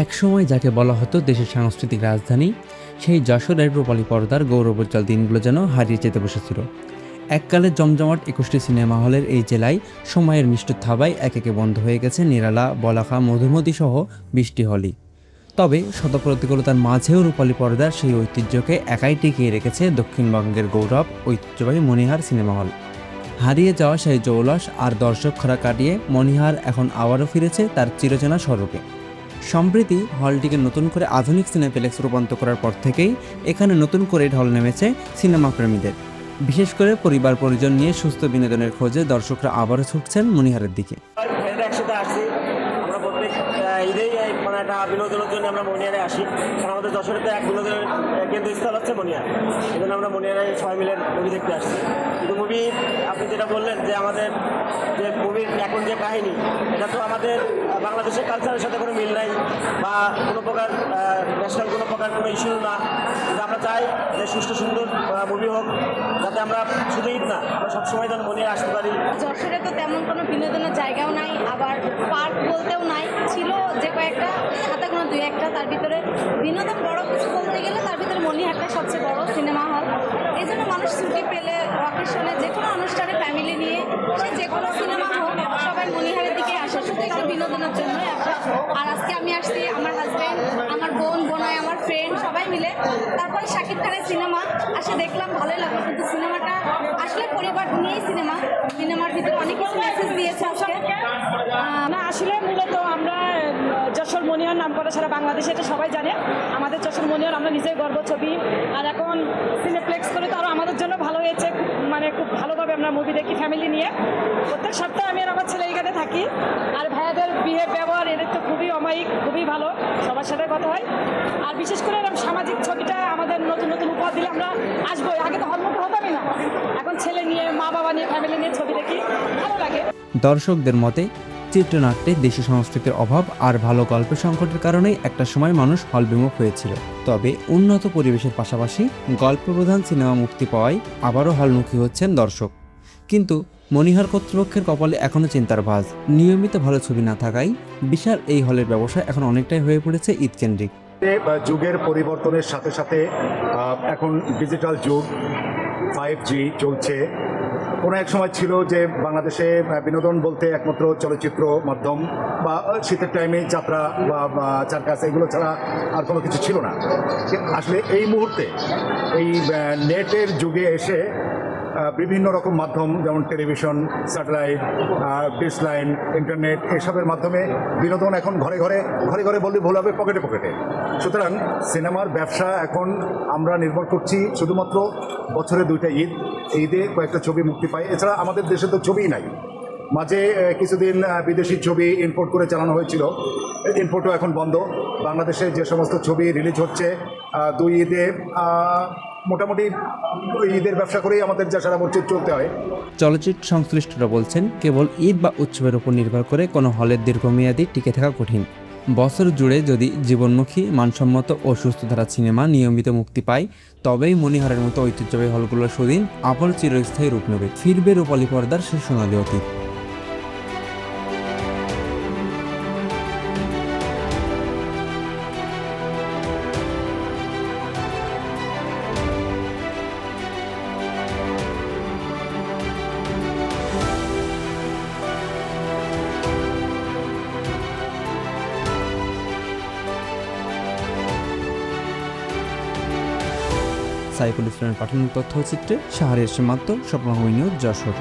একসময় যাকে বলা হতো দেশের সাংস্কৃতিক রাজধানী, সেই যশোরের রূপালী পর্দার গৌরবোজ্জ্বল দিনগুলো যেন হারিয়ে যেতে বসেছিল। এককালে জমজমাট ২১টি সিনেমা হলের এই জেলায় সময়ের মিষ্টি থাবায় একে একে বন্ধ হয়ে গেছে নিরালা, বলাকা, মধুমতি সহ ২০টি হলই। তবে শত প্রতিকূলতার মাঝেও রূপালী পর্দার সেই ঐতিহ্যকে একাই টিকিয়ে রেখেছে দক্ষিণবঙ্গের গৌরব ঐতিহ্যবাহী মণিহার সিনেমা হল। হারিয়ে যাওয়া সেই জৌলস আর দর্শক খরা কাটিয়ে মণিহার এখন আবারও ফিরেছে তার চিরচেনা স্বরূপে। সম্প্রতি হলটিকে নতুন করে আধুনিক সিনেপ্লেক্স রূপান্তর করার পর থেকেই এখানে নতুন করে ঢল নেমেছে সিনেমা প্রেমীদের। বিশেষ করে পরিবার পরিজন নিয়ে সুস্থ বিনোদনের খোঁজে দর্শকরা আবারও ছুটছেন মণিহারের দিকে। একসাথে আসছি আমরা প্রত্যেক ঈদেই মানে একটা বিনোদনের জন্য আমরা মণিহারে আসি, কারণ আমাদের যশোরে তো এক বিনোদনের কেন্দ্রস্থল হচ্ছে মণিহার। এই জন্য আমরা মণিহারে সবাই মিলে মুভি দেখতে আসছি। কিন্তু মুভি আপনি যেটা বললেন যে আমাদের যে মুভির এখন যে কাহিনী, এটা তো আমাদের বাংলাদেশের কালচারের সাথে কোনো মিল নাই বা কোনো প্রকার ন্যাশনাল কোনো প্রকার কোনো ইস্যু না। কিন্তু আমরা চাই যে সুষ্ঠু সুন্দর মুভি হোক, যাতে আমরা শুধু ঈদ না, আমরা সবসময় যেন মণিহারে আসতে পারি। যশোরে তো তেমন কোনো বিনোদনের জায়গাও নাই, আবার পার্ক বলতেও নাই, ছিল যে কয়েকটা হাতে কোনো দুই একটা। তার ভিতরে বিনোদন বড় কিছু বলতে গেলে তার ভিতরে মণিহারটা সবচেয়ে বড় সিনেমা হল। এই জন্য মানুষ ছুটি পেলে অকেশনে যে কোনো অনুষ্ঠানে ফ্যামিলি নিয়ে সে যে কোনো সিনেমা হোক সবাই মণিহারের দিকে আসে শুধু একটু বিনোদনের জন্য। আর আজকে আমি আসছি আমার হাজব্যান্ড, আমার বোন, বোনাই, আমার ফ্রেন্ড সবাই মিলে। তারপরে শাকিব খানের সিনেমা আসে দেখলাম, ভালোই লাগলো। কিন্তু সিনেমাটা আসলে পরিবার নিয়েই সিনেমার ভিতরে অনেক কিছু মেসেজ দিয়েছে আজকে। না, আসলে মূলত আমরা যশোর মণিহার নাম করা সারা বাংলাদেশে, এটা সবাই জানে। আমাদের যশোর মণিহার আমরা নিজেই গর্ব ছবি, আর এখন সিনেপ্লেক্স করে তো আরও আমাদের জন্য ভালো হয়েছে। মানে খুব ভালোভাবে আমরা মুভি দেখি ফ্যামিলি নিয়ে। প্রত্যেক সপ্তাহে আমি আর আমার ছেলে এইখানে থাকি। আর ভাইয়াদের ব্যবহার এদের তো খুবই অমায়িক, খুবই ভালো, সবার সাথে কথা হয়। আর বিশেষ করে সামাজিক ছবিটা আমাদের নতুন নতুন উপহার দিলে আমরা আসবোই। আগে তো হলমুখে হতামই না, এখন ছেলে নিয়ে, মা বাবা নিয়ে, ফ্যামিলি নিয়ে ছবি দেখি, ভালো লাগে। দর্শকদের মতে চিত্রনাট্যে দেশি সংস্কৃতির অভাব আর ভালো গল্পের সংকটের কারণেই একটা সময় মানুষ হল বিমুখ হয়েছিল। তবে উন্নত পরিবেশের পাশাপাশি গল্পপ্রধান সিনেমা মুক্তি পাওয়ায় আবারও হলমুখী হচ্ছেন দর্শক। কিন্তু মণিহার কর্তৃপক্ষের কপালে এখনও চিন্তার ভাঁজ। নিয়মিত ভালো ছবি না থাকায় বিশাল এই হলের ব্যবসা এখন অনেকটাই হয়ে পড়েছে ঈদকেন্দ্রিক। যুগের পরিবর্তনের সাথে সাথে এখন ডিজিটাল যুগ, 5G চলছে। কোনো এক সময় ছিল যে বাংলাদেশে বিনোদন বলতে একমাত্র চলচ্চিত্র মাধ্যম বা শীতের টাইমে যাত্রা বা চারকাস, এগুলো ছাড়া আর কোনো কিছু ছিল না। আসলে এই মুহূর্তে এই নেটের যুগে এসে বিভিন্ন রকম মাধ্যম, যেমন টেলিভিশন, স্যাটেলাইট, ডিসলাইন, ইন্টারনেট, এসবের মাধ্যমে বিনোদন এখন ঘরে ঘরে বললে ভুল হবে, পকেটে পকেটে। সুতরাং সিনেমার ব্যবসা এখন আমরা নির্ভর করছি শুধুমাত্র বছরে 2টা ঈদে কয়েকটা ছবি মুক্তি পায়। এছাড়া আমাদের দেশে তো ছবিই নাই। মাঝে কিছুদিন বিদেশি ছবি ইম্পোর্ট করে চালানো হয়েছিল, ইম্পোর্টও এখন বন্ধ। বাংলাদেশে যে সমস্ত ছবি রিলিজ হচ্ছে 2 ঈদে, মোটামুটি ঈদের ব্যবসা করেই আমাদের যা সারা বছর চলতে হয়। চলচ্চিত্র সংশ্লিষ্টরা বলছেন, কেবল ঈদ বা উৎসবের উপর নির্ভর করে কোনো হলের দীর্ঘমেয়াদী টিকে থাকা কঠিন। বছর জুড়ে যদি জীবনমুখী, মানসম্মত ও সুস্থধারা সিনেমা নিয়মিত মুক্তি পায়, তবেই মণিহারের মতো ঐতিহ্যবাহী হলগুলোর সুদিন আবার চিরস্থায়ী রূপ নেবে, ফিরবে রূপালী পর্দার সে সোনালী অতীত। সাইফুল ইসলামের পাঠানোর তথ্যচিত্রে শাহরিয়ার সীমান্ত, স্বপ্নভূমি নিউজ, যশোর।